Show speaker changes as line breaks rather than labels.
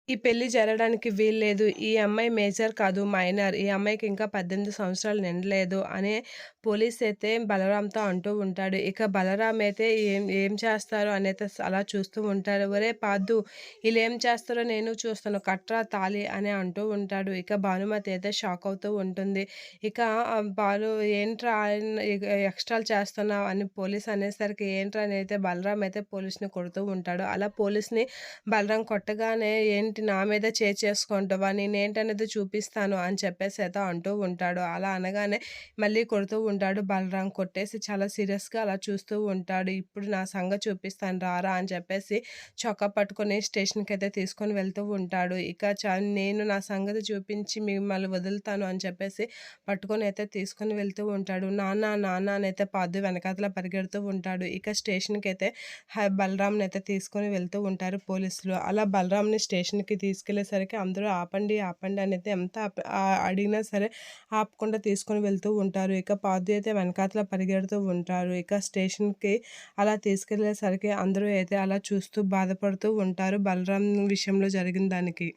ఈ పెళ్లి జరగడానికి వీల్లేదు. ఈ అమ్మాయి మేజర్ కాదు, మైనర్. ఈ అమ్మాయికి ఇంకా 18 సంవత్సరాలు నిండలేదు అని పోలీసయితే బలరాంతో అంటూ ఉంటాడు. ఇక బలరాం అయితే ఏం ఏం చేస్తారు అనైతే అలా చూస్తూ ఉంటాడు. "ఒరేయ్ పార్దు, ఈళ్ళేం చేస్తారో నేను చూస్తాను. కట్రా తాళి" అని అంటూ ఉంటాడు. ఇక భానుమతి అయితే షాక్ అవుతూ ఉంటుంది. ఇక బాలు "ఏంట్రా ఇగ ఎక్స్ట్రాలు చేస్తున్నావు" అని పోలీస్ అనేసరికి ఏంట్రా అని అయితే బలరాం అయితే పోలీస్‌ని కొడుతూ ఉంటాడు. అలా పోలీస్‌ని బలరాం కొట్టగానే "ఏంటి నా మీద చేసుకుంటావా? నేనేంటనేది చూపిస్తాను" అని చెప్పేసి అయితే అంటూ ఉంటాడు. అలా అనగానే మళ్ళీ కొడుతూ ఉంటాడు బలరాం. కొట్టేసి చాలా సీరియస్‌గా అలా చూస్తూ ఉంటాడు. "ఇప్పుడు నా సంగతి చూపిస్తాను రారా" అని చెప్పేసి చొక్కా పట్టుకొని స్టేషన్‌కైతే తీసుకొని వెళ్తూ ఉంటాడు. ఇక నేను నా సంగతి చూపించి మిమ్మల్ని వదులుతాను అని చెప్పేసి పట్టుకొని అయితే తీసుకొని వెళ్తూ ఉంటాడు. "నాన్న, నాన్న" అనైతే పార్థు వెనకాతల పరిగెడుతూ ఉంటాడు. ఇక స్టేషన్‌కైతే బలరాంనయితే తీసుకొని వెళ్తూ ఉంటారు పోలీసులు. అలా బలరాంని స్టేషన్‌కి తీసుకెళ్ళేసరికి అందరూ ఆపండి, ఆపండి అనైతే ఎంత అడిగినా సరే ఆపకుండా తీసుకొని వెళ్తూ ఉంటారు. ఇక పార్థు అయితే వెనకాతల పరిగెడుతూ ఉంటారు. ఇక స్టేషన్‌కి అలా తీసుకెళ్ళేసరికి అందరూ అయితే అలా చూస్తూ బాధపడుతూ ఉంటారు బలరాం విషయంలో జరిగిన దానికి.